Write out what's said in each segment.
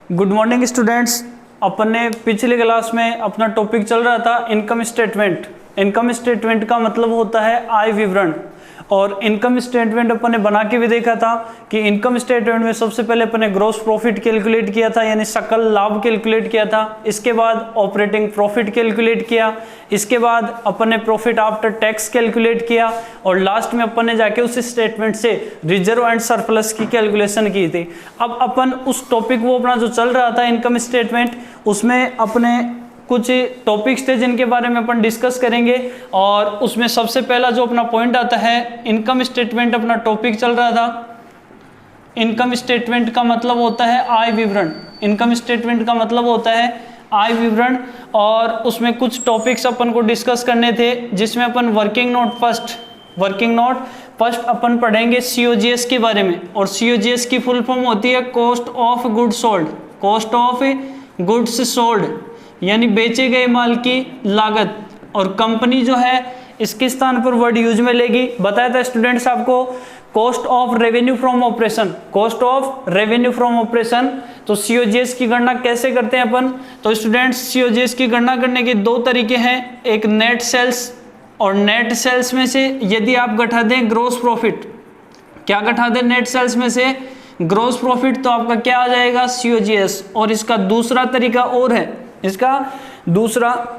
Good morning students. अपने पिछले class में अपना टॉपिक चल रहा था इनकम स्टेटमेंट। इनकम स्टेटमेंट का मतलब होता है आय विवरण। और इनकम स्टेटमेंट अपन ने बना के भी देखा था कि इनकम स्टेटमेंट में सबसे पहले अपन ने ग्रॉस प्रॉफिट कैलकुलेट किया था, यानी सकल लाभ कैलकुलेट किया था। इसके बाद ऑपरेटिंग प्रॉफिट कैलकुलेट किया। इसके बाद अपन ने प्रॉफिट आफ्टर टैक्स कैलकुलेट किया और लास्ट में अपन ने जाके उस स्टेटमेंट से रिजर्व एंड सरप्लस की कैलकुलेशन की थी। अब अपन उस टॉपिक वो अपना जो चल रहा था इनकम स्टेटमेंट, उसमें अपने कुछ टॉपिक्स थे जिनके बारे में अपन डिस्कस करेंगे। और उसमें सबसे पहला जो अपना पॉइंट आता है, इनकम स्टेटमेंट अपना टॉपिक चल रहा था। इनकम स्टेटमेंट का मतलब होता है आय विवरण। इनकम स्टेटमेंट का मतलब होता है आय विवरण। और उसमें कुछ टॉपिक्स अपन को डिस्कस करने थे, जिसमें अपन वर्किंग नोट फर्स्ट अपन पढ़ेंगे COGS के बारे में। और COGS की फुल फॉर्म होती है cost of goods sold. Cost of goods sold यानी बेचे गए माल की लागत। और कंपनी जो है इसके स्थान पर वर्ड यूज में लेगी। बताया था स्टूडेंट्स आपको cost of revenue from operation. Cost of revenue from operation. तो COGS की गणना कैसे करते हैं अपन? तो स्टूडेंट्स COGS की गणना करने के दो तरीके हैं, एक नेट सेल्स और नेट सेल्स में से यदि आप घटा दें ग्रोस प्रॉफिट। क्या घटा दें नेट सेल्स में से? Gross profit. तो आपका क्या आ जाएगा? COGS। और इसका दूसरा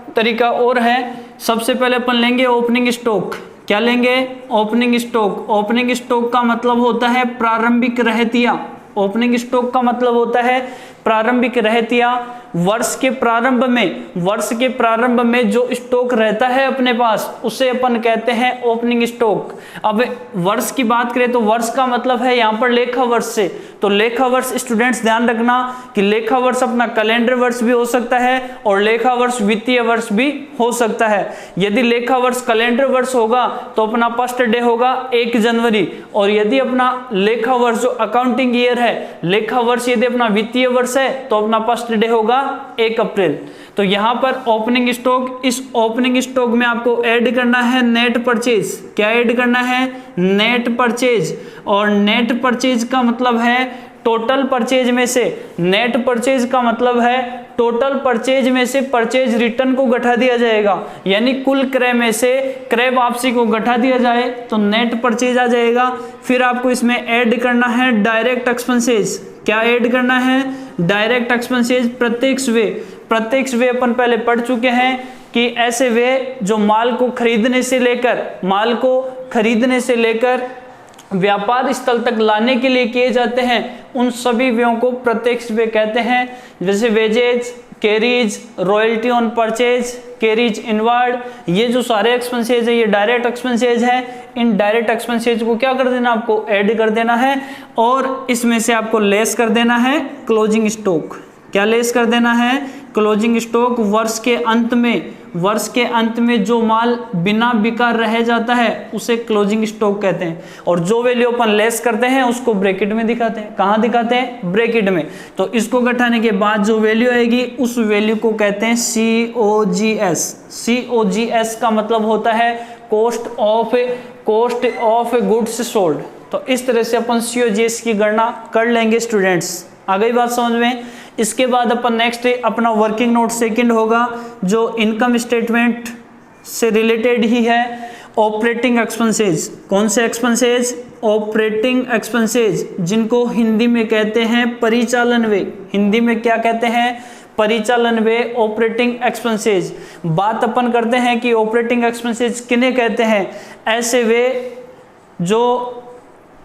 तरीका और है, सबसे पहले अपन लेंगे ओपनिंग स्टॉक। क्या लेंगे? Opening stock. ओपनिंग स्टॉक का मतलब होता है प्रारंभिक रहतिया। ओपनिंग स्टॉक का मतलब होता है प्रारंभिक रहतिया। वर्ष के प्रारंभ में जो स्टॉक रहता है अपने पास, उसे अपन कहते हैं ओपनिंग स्टॉक। अब वर्ष की बात करें तो वर्ष का मतलब है यहाँ पर लेखा वर्ष से। तो लेखा वर्ष स्टूडेंट्स ध्यान रखना कि लेखा वर्ष अपना कैलेंडर वर्ष भी हो सकता है और लेखा वर्ष वित्तीय वर्ष भी हो सकता है। यदि लेखा वर्ष कैलेंडर वर्ष होगा तो अपना फर्स्ट डे होगा 1 जनवरी। और यदि अपना लेखा वर्ष जो अकाउंटिंग ईयर है, लेखा वर्ष यदि अपना वित्तीय वर्ष है तो अपना फर्स्ट डे होगा 1 अप्रैल। तो यहां पर ओपनिंग स्टॉक, इस ओपनिंग स्टॉक में आपको ऐड करना है नेट परचेज। क्या ऐड करना है? Net purchase. और नेट परचेज का मतलब है टोटल परचेज में से। नेट परचेज का मतलब है टोटल परचेज में से परचेज रिटर्न को घटा दिया जाएगा, यानी कुल क्रय में से क्रय वापसी को घटा दिया जाए तो नेट परचेज आ जाएगा। फिर आपको इसमें ऐड करना है डायरेक्ट एक्सपेंसेस। क्या ऐड करना है? डायरेक्ट एक्सपेंसेस, प्रत्यक्ष व्यय। प्रत्यक्ष व्यय अपन पहले पढ़ चुके हैं कि ऐसे व्यय जो माल को खरीदने से लेकर व्यापार स्थल तक लाने के लिए किए जाते हैं, उन सभी व्ययों को प्रत्यक्ष व्यय कहते हैं। जैसे wages, carriage, royalty on purchase, carriage inward, ये जो सारे एक्सपेंसेज है ये डायरेक्ट एक्सपेंसेज है। इन डायरेक्ट एक्सपेंसेज को क्या कर देना? आपको ऐड कर देना है और इसमें से आपको लेस कर देना है क्लोजिंग स्टॉक। क्या लेस कर देना है? Closing stock. वर्ष के अंत में जो माल बिना बिका रह जाता है उसे क्लोजिंग स्टॉक कहते हैं। और जो वैल्यू अपन लेस करते हैं उसको ब्रैकेट में दिखाते हैं। कहाँ दिखाते हैं? ब्रैकेट में। तो इसको घटाने के बाद जो वैल्यू आएगी उस वैल्यू को कहते हैं COGS। COGS का मतलब होता है कॉस्ट ऑफ गुड्स सोल्ड। तो इस तरह से अपन COGS की गणना कर लेंगे स्टूडेंट्स। आ गई बात समझ में? इसके बाद अपन नेक्स्ट अपना वर्किंग नोट सेकंड होगा जो इनकम स्टेटमेंट से रिलेटेड ही है, ऑपरेटिंग एक्सपेंसेज। कौन से एक्सपेंसेज? ऑपरेटिंग एक्सपेंसेज, जिनको हिंदी में कहते हैं परिचालन व्यय। हिंदी में क्या कहते हैं? परिचालन व्यय, ऑपरेटिंग एक्सपेंसेज। बात अपन करते हैं कि ऑपरेटिंग एक्सपेंसेज किन्हें कहते हैं? ऐसे व्यय जो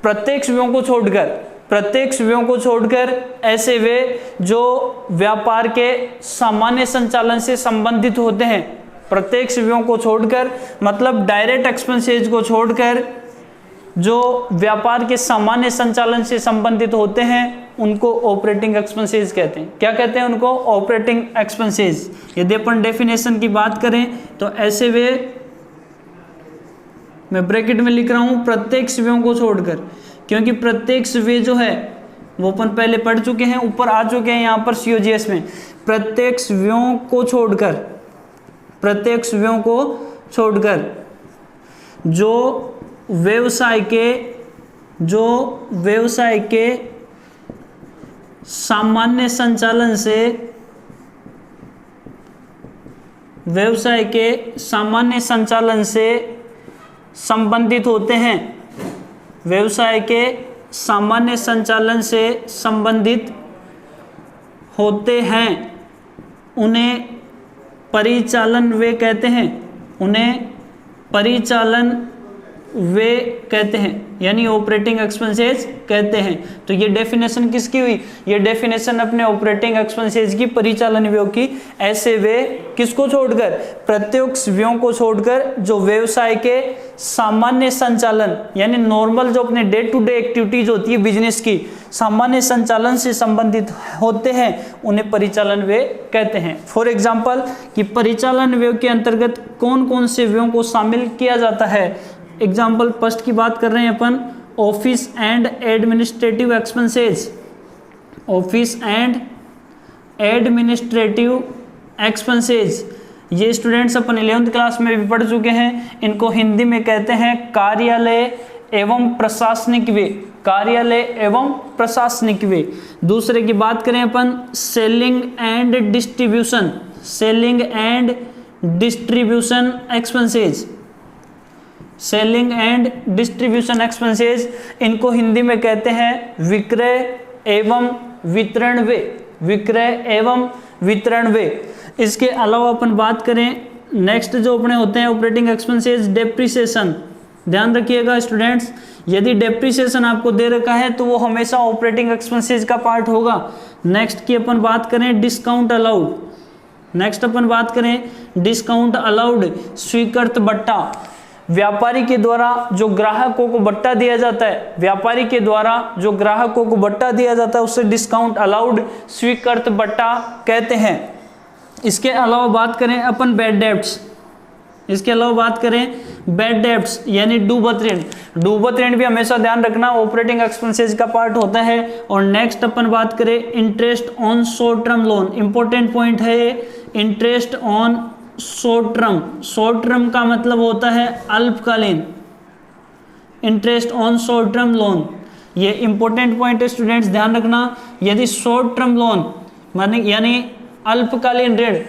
प्रत्यक्ष व्ययों को छोड़कर ऐसे वे जो व्यापार के सामान्य संचालन से संबंधित होते हैं। प्रत्यक्ष व्ययों को छोड़कर मतलब डायरेक्ट एक्सपेंसेज को छोड़कर जो व्यापार के सामान्य संचालन से संबंधित होते हैं उनको ऑपरेटिंग एक्सपेंसेज कहते हैं। क्या कहते हैं उनको? Operating expenses. यदि अपन डेफिनेशन की बात करें तो ऐसे वे, मैं ब्रैकेट में लिख रहा हूं प्रत्यक्ष व्ययों को छोड़कर, क्योंकि प्रत्यक्ष व्यय जो है वो अपन पहले पढ़ चुके हैं, ऊपर आ चुके हैं यहाँ पर COGS में। प्रत्यक्ष व्ययों को छोड़कर जो व्यवसाय के सामान्य संचालन से, व्यवसाय के सामान्य संचालन से संबंधित होते हैं, व्यवसाय के सामान्य संचालन से संबंधित होते हैं, उन्हें परिचालन व्यय कहते हैं, उन्हें परिचालन व्यय कहते हैं, यानी ऑपरेटिंग एक्सपेंसेस कहते हैं। तो ये डेफिनेशन किसकी हुई? ये डेफिनेशन अपने ऑपरेटिंग एक्सपेंसेस की, परिचालन व्ययों की। ऐसे व्यय किसको छोड़कर? प्रत्यक्ष व्ययों को छोड़कर, जो व्यवसाय के सामान्य संचालन यानी नॉर्मल जो अपने डे टू डे एक्टिविटीज होती है बिजनेस की, सामान्य संचालन से संबंधित होते हैं, उन्हें परिचालन व्यय कहते हैं। फॉर एग्जाम्पल कि परिचालन व्यय के अंतर्गत कौन कौन से व्ययों को शामिल किया जाता है। एग्जाम्पल फर्स्ट की बात कर रहे हैं अपन, office and administrative expenses, office and administrative expenses. ये स्टूडेंट्स अपन 11th क्लास में भी पढ़ चुके हैं। इनको हिंदी में कहते हैं कार्यालय एवं प्रशासनिक व्यय, कार्यालय एवं प्रशासनिक व्यय। दूसरे की बात करें अपन, selling and distribution, selling and distribution expenses, selling and distribution expenses. इनको हिंदी में कहते हैं विक्रय एवं वितरण व्यय, विक्रय एवं वितरण व्यय। इसके अलावा अपन बात करें नेक्स्ट जो अपने होते हैं ऑपरेटिंग एक्सपेंसेस, डेप्रिसिएशन। ध्यान रखिएगा स्टूडेंट्स, यदि डेप्रिसिएशन आपको दे रखा है तो वो हमेशा ऑपरेटिंग एक्सपेंसेस का पार्ट होगा। नेक्स्ट की अपन बात करें डिस्काउंट अलाउड, नेक्स्ट अपन बात करें डिस्काउंट अलाउड, स्वीकृत बट्टा। व्यापारी के द्वारा जो ग्राहकों को बट्टा दिया जाता है, व्यापारी के द्वारा जो ग्राहकों को बट्टा दिया जाता है उसे डिस्काउंट अलाउड, स्वीकृत बट्टा कहते हैं। इसके अलावा बात करें अपन बैड डेब्ट्स, इसके अलावा बात करें बैड डेब्ट्स यानी डूबत ऋण। डूबत ऋण भी हमेशा ध्यान रखना ऑपरेटिंग एक्सपेंसेस का पार्ट होता है। और नेक्स्ट अपन बात करें interest on short term loan, important point है ये, interest on short term. Short term का मतलब होता है अल्पकालीन, interest on short term loan, ये इंपॉर्टेंट पॉइंट है स्टूडेंट्स, ध्यान रखना। यदि शॉर्ट टर्म लोन माने यानी अल्पकालीन ऋण,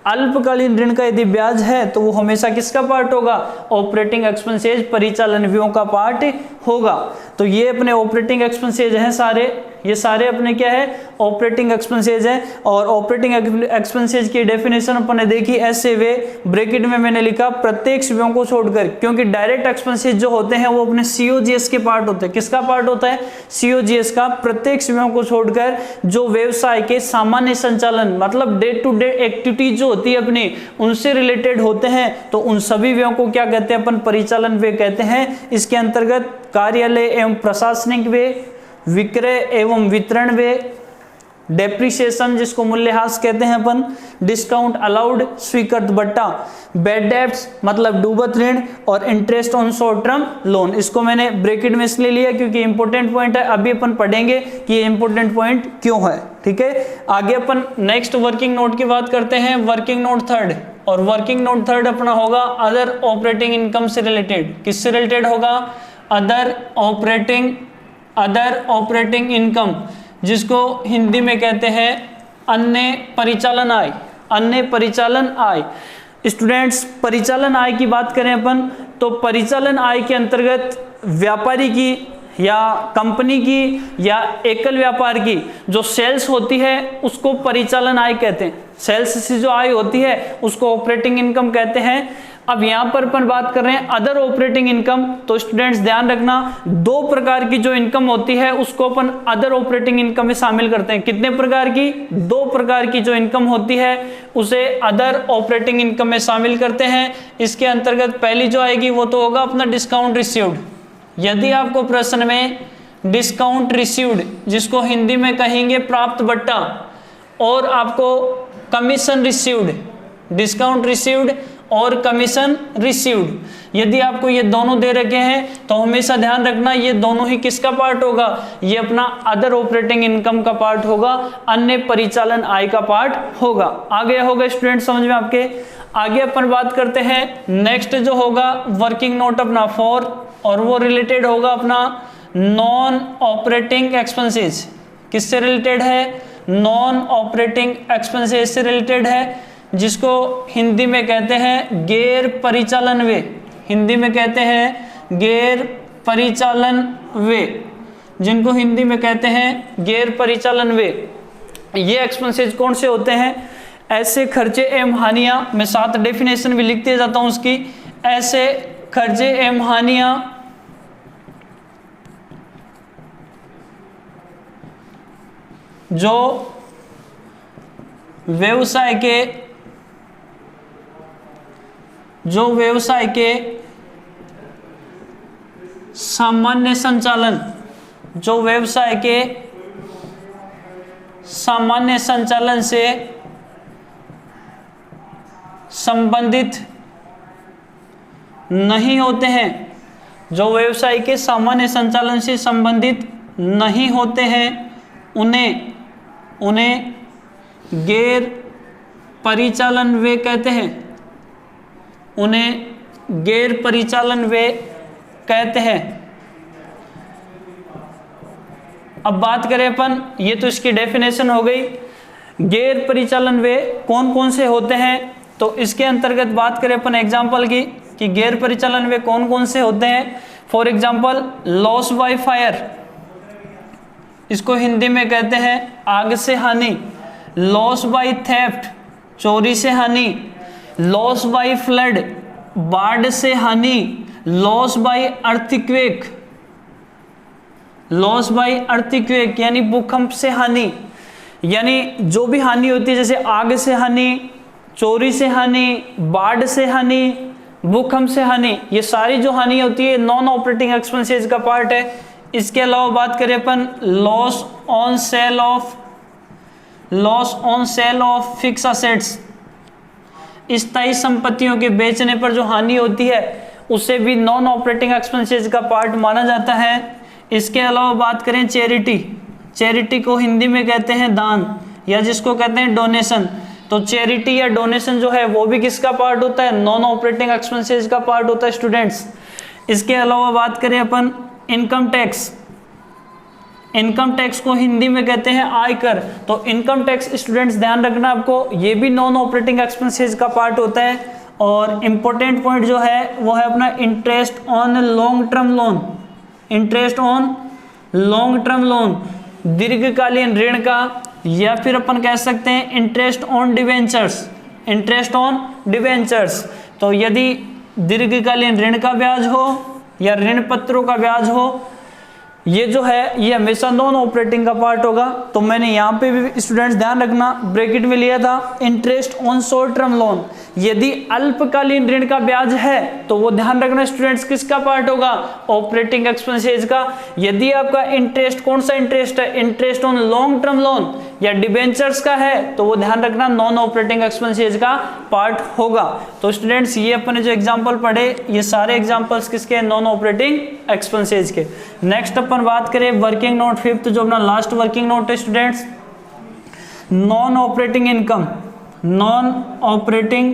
अल्पकालीन ऋण का यदि ब्याज है तो वो हमेशा किसका पार्ट होगा? ऑपरेटिंग एक्सपेंसेस, परिचालन व्ययों का पार्ट होगा। तो ये अपने ऑपरेटिंग एक्सपेंसेस हैं सारे, ये सारे अपने क्या है? ऑपरेटिंग एक्सपेंसेस है। और ऑपरेटिंग एक्सपेंसेस की डेफिनेशन अपन ने देखी, ऐसे वे ब्रैकेट में मैंने लिखा प्रत्यक्ष व्ययों को छोड़कर, क्योंकि डायरेक्ट एक्सपेंसेस जो होते हैं वो अपने सीओजीएस के पार्ट होते हैं। किसका पार्ट होता है? सीओजीएस का। प्रत्यक्ष व्ययों को छोड़कर जो व्यवसाय के सामान्य संचालन मतलब डे टू डे एक्टिविटीज जो होती है अपनी, उनसे रिलेटेड होते हैं, तो उन सभी व्ययों को क्या कहते हैं अपन? परिचालन व्यय कहते हैं। इसके अंतर्गत कार्यालय एवं प्रशासनिक व्यय, विक्रय एवं वितरण व्यय, डेप्रिसिएशन जिसको मूल्यह्रास कहते हैं अपन, डिस्काउंट अलाउड, स्वीकृत बट्टा, बैड डेब्ट्स मतलब डूबत ऋण, और interest on short term loan. इसको मैंने ब्रैकेट में इसलिए लिया क्योंकि इंपॉर्टेंट पॉइंट है, अभी अपन पढ़ेंगे कि ये इंपॉर्टेंट पॉइंट क्यों है। ठीक है, आगे अपन नेक्स्ट वर्किंग नोट की बात करते हैं, वर्किंग नोट थर्ड। और वर्किंग नोट थर्ड अपना होगा अदर ऑपरेटिंग इनकम से रिलेटेड। किससे रिलेटेड होगा? अदर ऑपरेटिंग इनकम, जिसको हिंदी में कहते हैं अन्य परिचालन आय, अन्य परिचालन आय। स्टूडेंट्स, परिचालन आय की बात करें अपन तो परिचालन आय के अंतर्गत व्यापारी की या कंपनी की या एकल व्यापार की जो सेल्स होती है उसको परिचालन आय कहते हैं। सेल्स से जो आय होती है उसको ऑपरेटिंग इनकम कहते हैं। अब यहाँ पर अपन बात कर रहे हैं अदर ऑपरेटिंग इनकम, तो स्टूडेंट्स ध्यान रखना दो प्रकार की जो इनकम होती है उसको अपन अदर ऑपरेटिंग इनकम में शामिल करते हैं। कितने प्रकार की? दो प्रकार की जो इनकम होती है उसे अदर ऑपरेटिंग इनकम में शामिल करते हैं। इसके अंतर्गत पहली जो आएगी वो तो होगा अपना डिस्काउंट रिसीव्ड। यदि आपको प्रश्न में डिस्काउंट रिसीव्ड, जिसको हिंदी में कहेंगे प्राप्त बट्टा, और आपको कमीशन रिसीव्ड, डिस्काउंट रिसीव्ड और कमीशन रिसीव्ड, यदि आपको ये दोनों दे रखे हैं तो हमेशा ध्यान रखना ये दोनों ही किसका पार्ट होगा? ये अपना अदर ऑपरेटिंग इनकम का पार्ट होगा, अन्य परिचालन आय का पार्ट होगा। आगे होगा स्टूडेंट समझ में आपके। आगे अपन बात करते हैं नेक्स्ट जो होगा वर्किंग नोट अपना 4, और वो रिलेटेड होगा अपना नॉन ऑपरेटिंग एक्सपेंसेस। किससे रिलेटेड है? नॉन ऑपरेटिंग एक्सपेंसेस से रिलेटेड है, जिसको हिंदी में कहते हैं गैर परिचालन व्यय। हिंदी में कहते हैं गैर परिचालन व्यय, जिनको हिंदी में कहते हैं गैर परिचालन व्यय। ये एक्सपेंसेस कौन से होते हैं? ऐसे खर्चे एवं हानियां, मैं साथ डेफिनेशन भी लिखते जाता हूं उसकी। ऐसे खर्चे एवं हानियां जो व्यवसाय के सामान्य संचालन, जो व्यवसाय के सामान्य संचालन से संबंधित नहीं होते हैं, जो व्यवसाय के सामान्य संचालन से संबंधित नहीं होते हैं, उन्हें गैर परिचालन व्यय कहते हैं। उन्हें गैर परिचालन व्यय कहते हैं। अब बात करें अपन, ये तो इसकी डेफिनेशन हो गई। गैर परिचालन व्यय कौन कौन से होते हैं, तो इसके अंतर्गत बात करें अपन एग्जाम्पल की कि गैर परिचालन व्यय कौन कौन से होते हैं। For example loss by fire, इसको हिंदी में कहते हैं आग से हानि। लॉस बाय थेफ्ट, चोरी से हानि। लॉस बाय फ्लड, बाढ़ से हानि। Loss by earthquake, loss by earthquake यानी भूकंप से हानि। यानी जो भी हानि होती है, जैसे आग से हानि, चोरी से हानि, बाढ़ से हानि, भूकंप से हानि, ये सारी जो हानि होती है नॉन ऑपरेटिंग एक्सपेंसेस का पार्ट है। इसके अलावा बात करें अपन loss on sale of fix assets, स्थायी संपत्तियों के बेचने पर जो हानि होती है उसे भी नॉन ऑपरेटिंग एक्सपेंसेस का पार्ट माना जाता है। इसके अलावा बात करें चैरिटी को हिंदी में कहते हैं दान, या जिसको कहते हैं डोनेशन। तो चैरिटी या डोनेशन जो है वो भी किसका पार्ट होता है? नॉन ऑपरेटिंग एक्सपेंसेस का पार्ट होता है स्टूडेंट्स। इसके अलावा बात करें अपन इनकम टैक्स को हिंदी में कहते हैं आयकर। तो इनकम टैक्स स्टूडेंट्स ध्यान रखना आपको, ये भी नॉन ऑपरेटिंग एक्सपेंसेस का पार्ट होता है। और इंपॉर्टेंट पॉइंट जो है वो है अपना interest on long term loan. Interest on long term loan, दीर्घकालीन ऋण का, या फिर अपन कह सकते हैं interest on debentures. Interest on debentures, तो यदि दीर्घकालीन ऋण का ब्याज हो या ऋण पत्रों का ब्याज हो, ये जो है ये हमेशा नॉन ऑपरेटिंग का पार्ट होगा। तो मैंने यहाँ पे भी स्टूडेंट्स ध्यान रखना ब्रैकेट में लिया था interest on short term loan. यदि अल्पकालीन ऋण का ब्याज है तो वो ध्यान रखना स्टूडेंट्स किसका पार्ट होगा? ऑपरेटिंग एक्सपेंसेस का। यदि आपका इंटरेस्ट कौन सा इंटरेस्ट है? Interest on long term loan या डिबेंचर्स का है, तो वो ध्यान रखना नॉन ऑपरेटिंग एक्सपेंसेस का पार्ट होगा। तो स्टूडेंट्स ये अपने जो एग्जाम्पल पढ़े ये सारे एग्जाम्पल्स किसके? नॉन ऑपरेटिंग एक्सपेंसेस के। नेक्स्ट अपन बात करें वर्किंग नोट फिफ्थ, जो अपना लास्ट वर्किंग नोट है students, non operating income. Non operating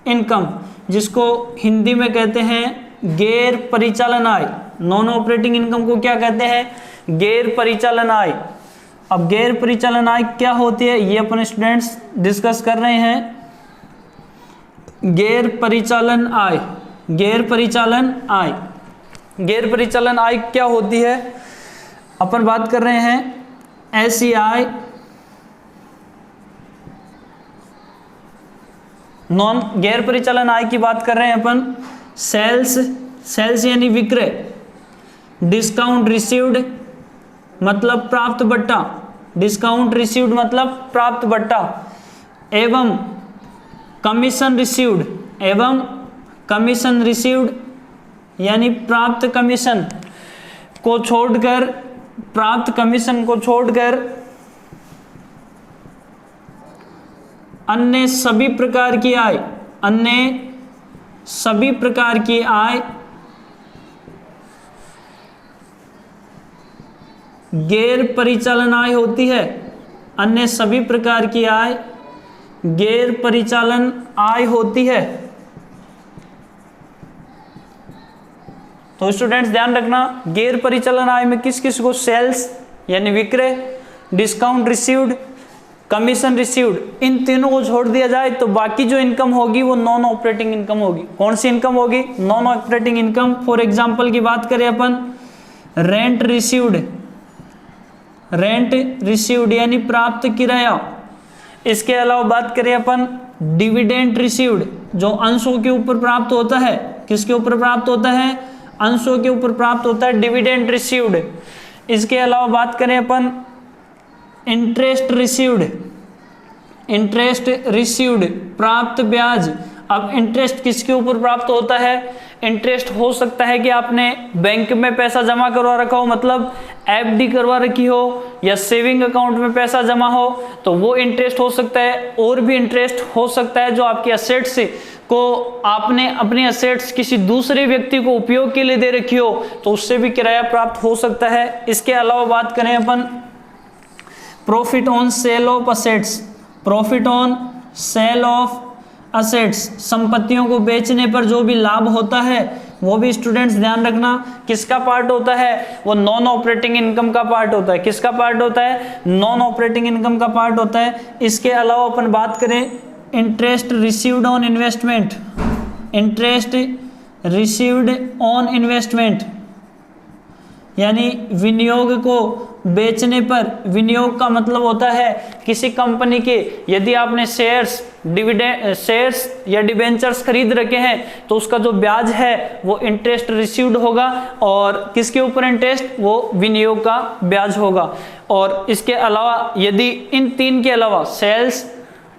income जिसको हिंदी में कहते हैं गैर परिचालन आय। नॉन ऑपरेटिंग इनकम को क्या कहते हैं? गैर परिचालन आय। अब गैर परिचालन आय क्या होती है ये अपने स्टूडेंट्स डिस्कस कर रहे हैं। गैर परिचालन आय, गैर परिचालन आय, गैर परिचालन आय क्या होती है? अपन बात कर रहे हैं ऐसी आय नॉन गैर परिचालन आय की बात कर रहे हैं अपन। सेल्स यानी विक्रय, डिस्काउंट रिसीव्ड मतलब प्राप्त बट्टा, डिस्काउंट रिसीव्ड मतलब प्राप्त बट्टा, एवं कमीशन रिसीव्ड, एवं कमीशन रिसीव्ड यानी प्राप्त कमीशन को छोड़कर, प्राप्त कमीशन को छोड़कर अन्य सभी प्रकार की आय, अन्य सभी प्रकार की आय गैर परिचालन आय होती है। अन्य सभी प्रकार की आय गैर परिचालन आय होती है। तो स्टूडेंट्स ध्यान रखना गैर परिचालन आय में किस किस को? सेल्स यानी विक्रय, डिस्काउंट रिसीव्ड, कमीशन रिसीव्ड, इन तीनों को छोड़ दिया जाए तो बाकी जो इनकम होगी वो नॉन ऑपरेटिंग इनकम होगी। कौन सी इनकम होगी? Non operating income. For example की बात करें अपन, रेंट रिसीव्ड, रेंट रिसीव्ड यानी प्राप्त किराया। इसके अलावा बात करें अपन डिविडेंड रिसीव्ड, जो अंशों के ऊपर प्राप्त होता है। किसके ऊपर प्राप्त होता है? अंशों के ऊपर प्राप्त होता है, डिविडेंड रिसीव्ड। इसके अलावा बात करें अपन इंटरेस्ट रिसीव्ड, इंटरेस्ट रिसीव्ड प्राप्त ब्याज। अब इंटरेस्ट किसके ऊपर प्राप्त होता है? इंटरेस्ट हो सकता है कि आपने बैंक में पैसा जमा करवा रखा हो, मतलब एफडी करवा रखी हो, या सेविंग अकाउंट में पैसा जमा हो, तो वो इंटरेस्ट हो सकता है। और भी इंटरेस्ट हो सकता है जो आपकी असेट्स को आपने अपनी असेट्स किसी दूसरे व्यक्ति को उपयोग के लिए दे रखी हो, तो उससे भी किराया प्राप्त हो सकता है। इसके अलावा बात करें अपन profit on sale of assets, profit on sale of assets, संपत्तियों को बेचने पर जो भी लाभ होता है वो भी स्टूडेंट्स ध्यान रखना किसका पार्ट होता है? वो नॉन ऑपरेटिंग इनकम का पार्ट होता है। किसका पार्ट होता है? नॉन ऑपरेटिंग इनकम का पार्ट होता है। इसके अलावा अपन बात करें interest received on investment, interest received on investment यानी विनियोग को बेचने पर। विनियोग का मतलब होता है किसी कंपनी के यदि आपने शेयर्स, डिविडेंड शेयर्स या डिबेंचर्स खरीद रखे हैं तो उसका जो ब्याज है वो इंटरेस्ट रिसीव्ड होगा। और किसके ऊपर इंटरेस्ट? वो विनियोग का ब्याज होगा। और इसके अलावा यदि इन तीन के अलावा sales,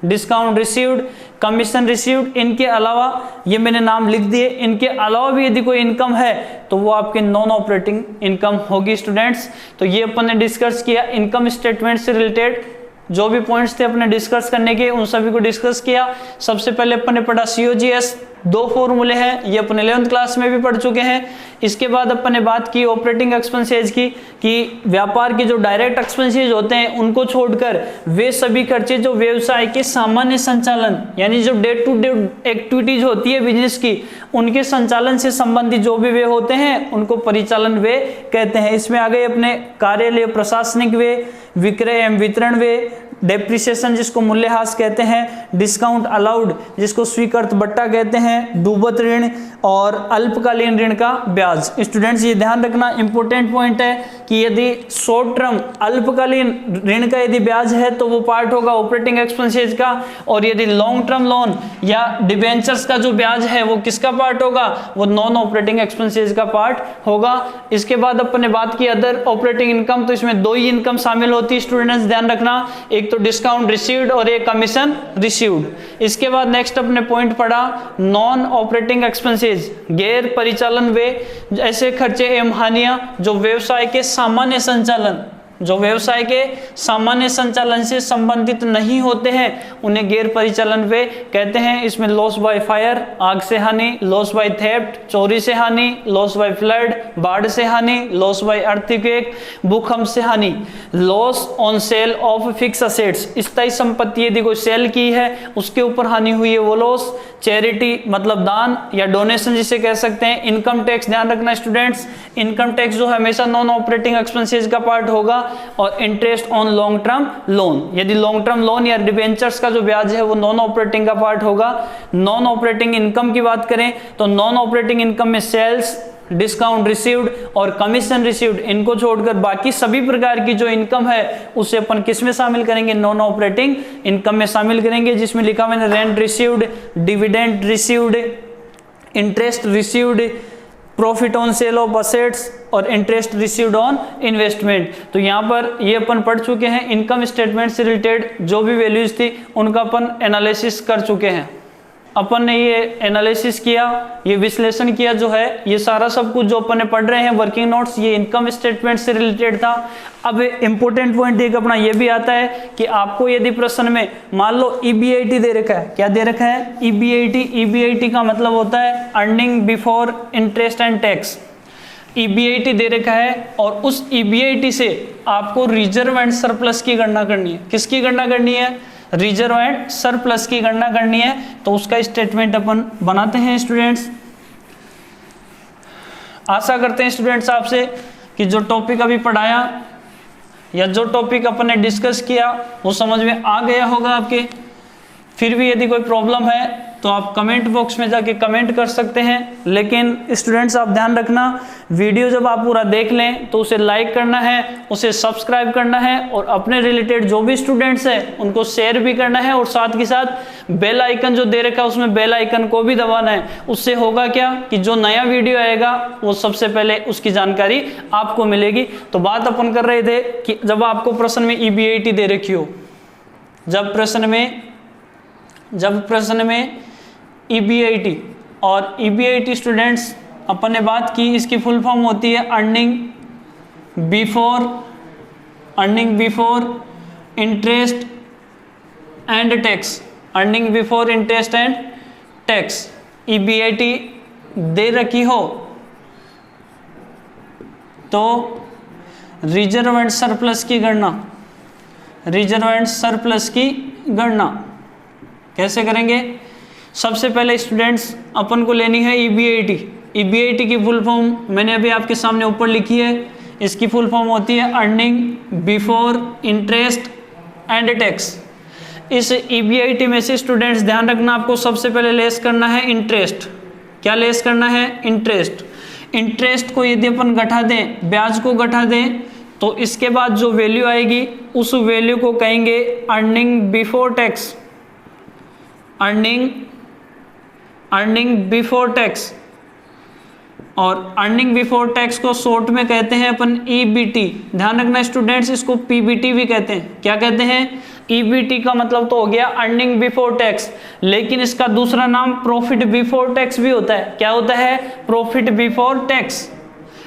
discount received, commission received, इनके अलावा ये मैंने नाम लिख दिए, इनके अलावा भी यदि कोई इनकम है तो वो आपके नॉन ऑपरेटिंग इनकम होगी स्टूडेंट्स। तो ये अपन ने डिस्कस किया इनकम स्टेटमेंट से रिलेटेड जो भी पॉइंट्स थे अपने डिस्कस करने के, उन सभी को डिस्कस किया। सबसे पहले अपन ने पढ़ा COGS, 2 फॉर्मूले हैं, ये अपन 11th क्लास में भी पढ़ चुके हैं। इसके बाद अपन ने बात की ऑपरेटिंग एक्सपेंसेस की, कि व्यापार के जो डायरेक्ट एक्सपेंसेस होते हैं उनको छोड़कर वे सभी खर्चे जो व्यवसाय के सामान्य संचालन यानी जो डे टू डे एक्टिविटीज होती है बिजनेस की, उनके संचालन से संबंधित जो भी वे होते हैं उनको परिचालन वे कहते हैं। इसमें आ गए अपने कार्यालय प्रशासनिक वे, विक्रय एवं वितरण वे, डेप्रिसिएशन जिसको मूल्यह्रास कहते हैं, डिस्काउंट अलाउड जिसको स्वीकृत बट्टा कहते हैं, डूबत ऋण और अल्पकालीन ऋण का ब्याज। स्टूडेंट्स ये ध्यान रखना इंपॉर्टेंट पॉइंट है कि यदि शॉर्ट टर्म अल्पकालीन ऋण का यदि ब्याज है तो वो पार्ट होगा ऑपरेटिंग एक्सपेंसेस का, और यदि लॉन्ग टर्म लोन या डिबेंचर्स का जो ब्याज है वो किसका पार्ट होगा? वो नॉन ऑपरेटिंग एक्सपेंसेस का पार्ट होगा। इसके बाद अपन ने बात की अदर ऑपरेटिंग इनकम, तो इसमें 2 ही इनकम शामिल होती है स्टूडेंट्स, ध्यान रखना, एक तो डिस्काउंट रिसीव्ड और एक कमीशन रिसीव्ड। इसके बाद नेक्स्ट अपने पॉइंट पढ़ा नॉन ऑपरेटिंग एक्सपेंसेस, गैर परिचालन वे ऐसे खर्चे एवं हानियां जो व्यवसाय के सामान्य संचालन, जो व्यवसाय के सामान्य संचालन से संबंधित नहीं होते हैं उन्हें गैर परिचालन वे कहते हैं। इसमें लॉस बाय फायर, आग से हानि, लॉस बाय थेफ्ट, चोरी से हानि, लॉस बाय फ्लड, बाढ़ से हानि, लॉस बाय अर्थक्वेक, भूकंप से हानि, loss on sale of fix assets, स्थायी संपत्ति यदि कोई सेल की है उसके ऊपर हानि हुई है वो लॉस, चैरिटी मतलब दान या डोनेशन जिसे कह सकते हैं, इनकम टैक्स ध्यान रखना स्टूडेंट्स, इनकम टैक्स जो हमेशा नॉन ऑपरेटिंग एक्सपेंसेस का पार्ट होगा, और interest on long term loan, यदि लॉन्ग टर्म लोन या डिबेंचर्स का जो ब्याज है वो नॉन ऑपरेटिंग का पार्ट होगा। नॉन ऑपरेटिंग इनकम की बात करें तो नॉन ऑपरेटिंग इनकम में सेल्स, डिस्काउंट रिसीव्ड और कमीशन रिसीव्ड, इनको छोड़कर बाकी सभी प्रकार की जो इनकम है उसे अपन किस में शामिल करेंगे? नॉन ऑपरेटिंग इनकम में शामिल करेंगे, जिसमें लिखा मैंने rent received, dividend received, interest received, profit on sale of assets और इंटरेस्ट रिसीव्ड ऑन इन्वेस्टमेंट। तो यहाँ पर ये अपन पढ़ चुके हैं इनकम स्टेटमेंट से रिलेटेड जो भी वैल्यूज थी उनका अपन एनालिसिस कर चुके हैं। अपन ने ये एनालिसिस किया, ये विश्लेषण किया, जो है ये सारा सब कुछ जो अपन ने पढ़ रहे हैं वर्किंग नोट्स, ये इनकम स्टेटमेंट से रिलेटेड था। अब इंपॉर्टेंट पॉइंट एक अपना ये भी आता है कि आपको यदि प्रश्न में मान लो EBIT दे रखा है, क्या दे रखा है? EBIT का मतलब होता है earning before interest and tax. EBIT दे रखा है और उस EBIT से आपको रिजर्व एंड सरप्लस की गणना करनी है। किसकी गणना करनी है? रिजर्व एंड सरप्लस की गणना करनी है। तो उसका स्टेटमेंट अपन बनाते हैं स्टूडेंट्स। आशा करते हैं स्टूडेंट्स आपसे कि जो टॉपिक अभी पढ़ाया या जो टॉपिक अपन ने डिस्कस किया वो समझ में आ गया होगा आपके। फिर भी यदि कोई प्रॉब्लम है तो आप कमेंट बॉक्स में जाके कमेंट कर सकते हैं। लेकिन स्टूडेंट्स आप ध्यान रखना, वीडियो जब आप पूरा देख लें तो उसे लाइक करना है, उसे सब्सक्राइब करना है और अपने रिलेटेड जो भी स्टूडेंट्स हैं उनको शेयर भी करना है, और साथ के साथ बेल आइकन जो दे रखा है उसमें बेल आइकन को भी दबाना है। उससे होगा क्या कि जो नया वीडियो आएगा वो सबसे पहले उसकी जानकारी आपको मिलेगी। तो बात अपन कर रहे थे कि जब आपको प्रश्न में EBIT दे रखी हो, जब प्रश्न में EBIT, और EBIT स्टूडेंट्स अपन ने बात की इसकी फुल फॉर्म होती है earning before interest and tax. Earning before interest and tax EBIT दे रखी हो तो रिजर्व एंड सरप्लस की गणना कैसे करेंगे? सबसे पहले स्टूडेंट्स अपन को लेनी है EBIT की फुल फॉर्म मैंने अभी आपके सामने ऊपर लिखी है। इसकी फुल फॉर्म होती है earning before interest and tax. इस EBIT में से स्टूडेंट्स ध्यान रखना, आपको सबसे पहले लेस करना है इंटरेस्ट। क्या लेस करना है? इंटरेस्ट को यदि अपन घटा दें, ब्याज को घटा दें, तो इसके बाद जो वैल्यू आएगी उस वैल्यू को कहेंगे earning before tax. Earning before tax, और अर्निंग बिफोर टैक्स को शॉर्ट में कहते हैं अपन EBT। ध्यान रखना स्टूडेंट्स, इसको PBT भी कहते हैं। क्या कहते हैं? EBT का मतलब तो हो गया अर्निंग बिफोर टैक्स, लेकिन इसका दूसरा नाम प्रॉफिट बिफोर टैक्स भी होता है। क्या होता है? Profit before tax.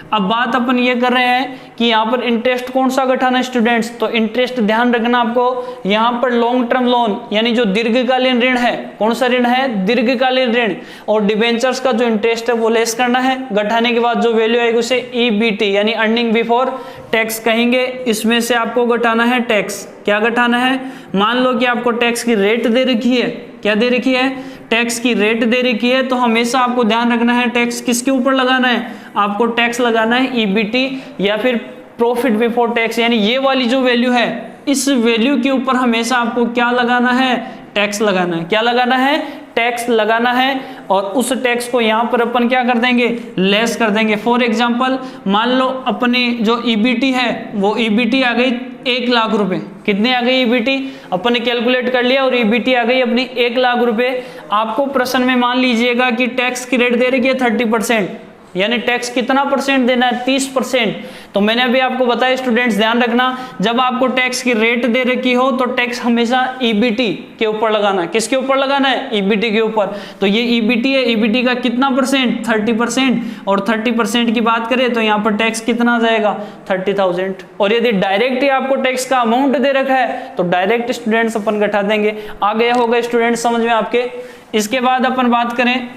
अब बात अपन ये कर रहे हैं कि यहाँ पर इंटरेस्ट कौन सा घटाना है स्टूडेंट्स, तो इंटरेस्ट ध्यान रखना आपको, यहाँ पर लॉन्ग टर्म लोन यानी जो दीर्घकालीन ऋण है, कौन सा ऋण है? दीर्घकालीन ऋण, और डिबेंचर्स का जो इंटरेस्ट है वो लेस करना है। घटाने के बाद जो वैल्यू आएगी उसे EBT यानी अर्निंग बिफोर टैक्स कहेंगे। इसमें से आपको घटाना है टैक्स। क्या घटाना है? मान लो कि आपको टैक्स की रेट दे रखी है। क्या दे रखी है? टैक्स की रेट दे रखी है, तो हमेशा आपको ध्यान रखना है टैक्स किसके ऊपर लगाना है? आपको टैक्स लगाना है EBT या फिर प्रॉफिट बिफोर टैक्स, यानी ये वाली जो वैल्यू है इस वैल्यू के ऊपर हमेशा आपको क्या लगाना है? टैक्स लगाना है। क्या लगाना है? टैक्स लगाना है, और उस टैक्स को यहाँ पर अपन क्या कर देंगे? लेस कर देंगे। फॉर एग्जाम्पल मान लो अपनी जो EBT है वो EBT आ गई 1 लाख रुपए। कितने आ गई EBT? अपन ने कैलकुलेट कर लिया और EBT आ गई अपनी 1 लाख रुपए। आपको प्रश्न में मान लीजिएगा कि टैक्स की रेट दे रही है 30%, यानी टैक्स कितना परसेंट देना है? 30%। तो मैंने अभी आपको बताया स्टूडेंट्स ध्यान रखना, जब आपको टैक्स की रेट दे रखी हो तो टैक्स हमेशा EBT के ऊपर लगाना है। किसके ऊपर लगाना है? EBT के ऊपर। तो ये EBT है, EBT का कितना परसेंट? 30%। और 30% की बात करें तो यहाँ पर टैक्स कितना आ जाएगा? 30,000। और यदि डायरेक्ट ही आपको टैक्स का अमाउंट दे रखा है तो डायरेक्ट स्टूडेंट्स अपन घटा देंगे। आ गया होगा स्टूडेंट्स समझ में आपके। इसके बाद अपन बात करें,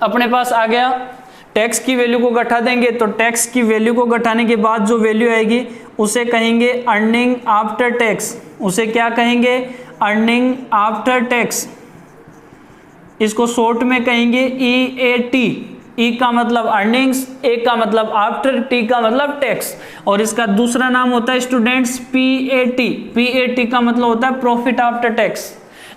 अपने पास आ गया टैक्स की वैल्यू को घटा देंगे, तो टैक्स की वैल्यू को घटाने के बाद जो वैल्यू आएगी उसे कहेंगे अर्निंग आफ्टर टैक्स। उसे क्या कहेंगे? Earning after tax. इसको शॉर्ट में कहेंगे EAT। E का मतलब अर्निंग्स, A का मतलब आफ्टर, T का मतलब टैक्स, और इसका दूसरा नाम होता है स्टूडेंट्स PAT का मतलब होता है प्रॉफिट आफ्टर टैक्स।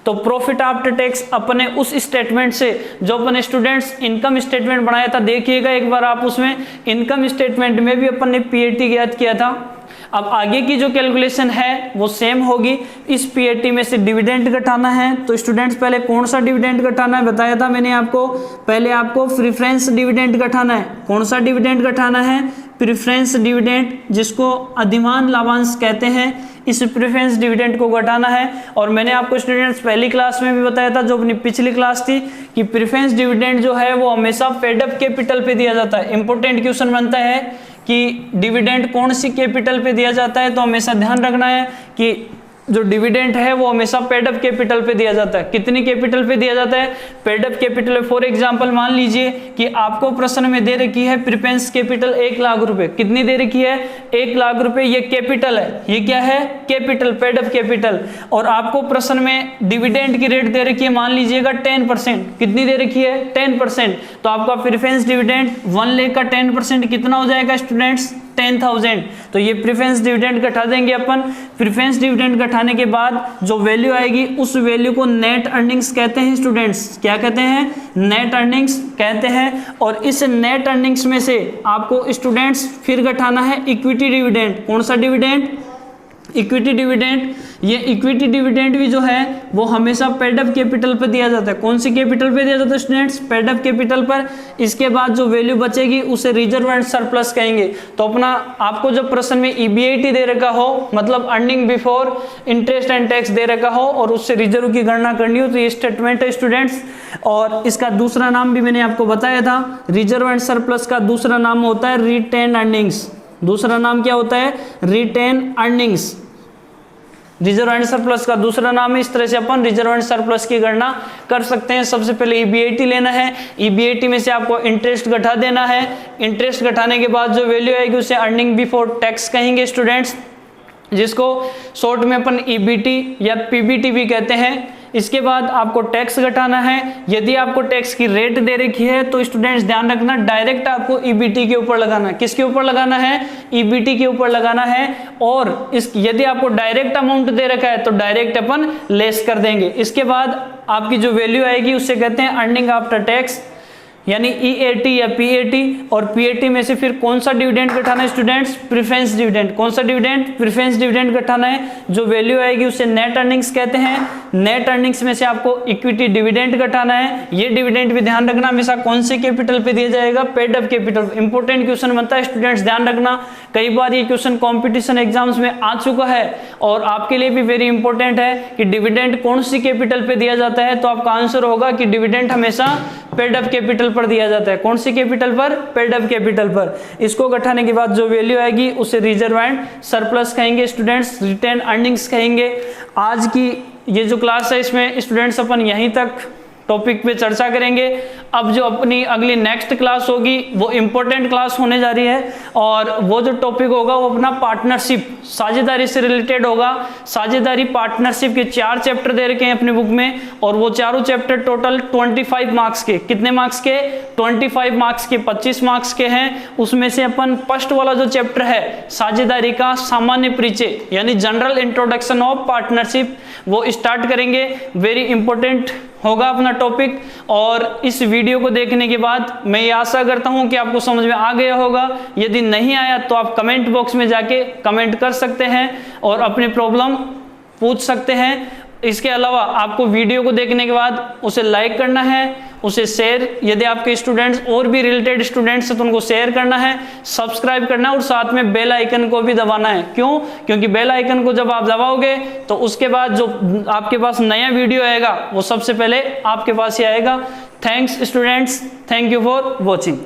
तो प्रॉफिट आफ्टर टैक्स अपने उस स्टेटमेंट से जो अपने स्टूडेंट्स इनकम स्टेटमेंट बनाया था, देखिएगा एक बार आप, उसमें इनकम स्टेटमेंट में भी अपन ने PAT ज्ञात किया था। अब आगे की जो कैलकुलेशन है वो सेम होगी। इस PAT में से डिविडेंड घटाना है, तो स्टूडेंट्स पहले कौन सा डिविडेंड घटाना है बताया था मैंने आपको। पहले आपको प्रेफरेंस डिविडेंड घटाना है। कौन सा डिविडेंड घटाना है? प्रेफरेंस डिविडेंड, जिसको अधिमान लाभांश कहते हैं। इस प्रेफरेंस डिविडेंड को घटाना है। और मैंने आपको स्टूडेंट्स पहली क्लास में भी बताया था, जो अपनी पिछली क्लास थी, कि प्रेफरेंस डिविडेंड जो है वो हमेशा पेड अप कैपिटल पे दिया जाता है। इंपॉर्टेंट क्वेश्चन बनता है कि डिविडेंड कौन सी कैपिटल पे दिया जाता है, तो हमेशा ध्यान रखना है कि जो डिविडेंड है वो हमेशा पेड अप कैपिटल पे दिया जाता है। कितनी कैपिटल पे दिया जाता है? Paid up capital. For example मान लीजिए कि आपको प्रश्न में दे रखी है प्रेफरेंस कैपिटल 1 लाख रुपए। कितनी दे रखी है? 1 लाख रुपए। ये कैपिटल है, ये क्या है? Capital, paid up capital. और आपको प्रश्न में डिविडेंड की रेट दे रखी है, मान लीजिएगा 10%। कितनी दे रखी है? 10%। तो आपका प्रेफरेंस डिविडेंड 1 लाख का 10% कितना हो जाएगा स्टूडेंट्स? 10,000। तो ये प्रेफरेंस डिविडेंड घटा देंगे अपन। प्रेफरेंस डिविडेंड घटाने के बाद जो वैल्यू आएगी उस वैल्यू को नेट अर्निंग्स कहते हैं स्टूडेंट्स। क्या कहते हैं? नेट अर्निंग्स कहते हैं। और इस नेट अर्निंग्स में से आपको स्टूडेंट्स फिर घटाना है इक्विटी डिविडेंड। कौन सा डिविडेंड? Equity dividend. ये इक्विटी डिविडेंड भी जो है वो हमेशा पेड अप कैपिटल पर दिया जाता है। कौन सी कैपिटल पे दिया जाता है स्टूडेंट्स? पेड अप कैपिटल पर। इसके बाद जो वैल्यू बचेगी उसे रिजर्व एंड सरप्लस कहेंगे। तो अपना आपको जब प्रश्न में ईबीआईटी दे रखा हो, मतलब earning before interest and tax दे रखा हो और उससे रिजर्व की गणना करनी हो, तो ये स्टेटमेंट है स्टूडेंट्स। और इसका दूसरा नाम भी मैंने आपको बताया था, रिजर्व एंड सरप्लस का दूसरा नाम होता है रिटेन अर्निंग्स। दूसरा नाम क्या होता है? Retained earnings. Reserve and surplus का दूसरा नाम है। इस तरह से अपन रिजर्व एंड सरप्लस की गणना कर सकते हैं। सबसे पहले ईबीआईटी लेना है। ईबीआईटी में से आपको इंटरेस्ट घटा देना है। इंटरेस्ट घटाने के बाद जो वैल्यू आएगी उसे अर्निंग बिफोर टैक्स कहेंगे स्टूडेंट्स, जिसको शॉर्ट में अपन ईबीटी या पीबीटी भी कहते हैं। इसके बाद आपको टैक्स घटाना है। यदि आपको टैक्स की रेट दे रखी है तो स्टूडेंट्स ध्यान रखना, डायरेक्ट आपको ईबीटी के ऊपर लगाना है। किसके ऊपर लगाना है? ईबीटी के ऊपर लगाना है। और इस यदि आपको डायरेक्ट अमाउंट दे रखा है तो डायरेक्ट अपन लेस कर देंगे। इसके बाद आपकी जो वैल्यू आएगी उससे कहते हैं अर्निंग आफ्टर टैक्स, यानी ईएटी या पीएटी। और पीएटी में से फिर कौन सा डिविडेंड घटाना है स्टूडेंट्स? Preference dividend. कौन सा डिविडेंड? प्रेफरेंस डिविडेंड घटाना है। जो वैल्यू आएगी उसे नेट अर्निंग्स कहते हैं। नेट अर्निंग्स में से आपको इक्विटी डिविडेंड घटाना है। ये डिविडेंड भी ध्यान रखना हमेशा कौन से कैपिटल पे दिया जाएगा? Paid up capital. Important question बनता है स्टूडेंट्स, ध्यान रखना। कई बार ये क्वेश्चन कॉम्पिटिशन एग्जाम्स में आ चुका है और आपके लिए भी वेरी इंपॉर्टेंट है कि डिविडेंड कौन सी कैपिटल पे दिया जाता है। तो आपका आंसर होगा कि डिविडेंड हमेशा पेड अप कैपिटल पर दिया जाता है। कौन सी कैपिटल पर? पेड अप कैपिटल पर। इसको घटाने के बाद जो वैल्यू आएगी उसे रिजर्व एंड सरप्लस कहेंगे स्टूडेंट्स, रिटेन अर्निंग्स कहेंगे। आज की ये जो क्लास है इसमें स्टूडेंट्स अपन यहीं तक टॉपिक पे चर्चा करेंगे। अब जो अपनी अगली नेक्स्ट क्लास होगी वो इंपॉर्टेंट क्लास होने जा रही है और वो जो टॉपिक होगा वो अपना पार्टनरशिप, साझेदारी से रिलेटेड होगा। साझेदारी पार्टनरशिप के 4 चैप्टर दे रखे हैं अपनी बुक में और वो चारों चैप्टर टोटल 25 मार्क्स के। कितने मार्क्स के? 25 मार्क्स के, 25 मार्क्स के हैं। उसमें से अपन फर्स्ट वाला जो चैप्टर है साझेदारी का सामान्य परिचय, यानी जनरल इंट्रोडक्शन ऑफ पार्टनरशिप, वो स्टार्ट करेंगे। वेरी इंपॉर्टेंट होगा अपना टॉपिक। और इस वीडियो को देखने के बाद मैं ये आशा करता हूं कि आपको समझ में आ गया होगा। यदि नहीं आया तो आप कमेंट बॉक्स में जाके कमेंट कर सकते हैं और अपनी प्रॉब्लम पूछ सकते हैं। इसके अलावा आपको वीडियो को देखने के बाद उसे लाइक करना है, उसे शेयर, यदि आपके स्टूडेंट्स और भी रिलेटेड स्टूडेंट्स हैं तो उनको शेयर करना है, सब्सक्राइब करना है और साथ में बेल आइकन को भी दबाना है। क्यों? क्योंकि बेल आइकन को जब आप दबाओगे तो उसके बाद जो आपके पास नया वीडियो आएगा वो सबसे पहले आपके पास ही आएगा। Thanks students, thank you for watching.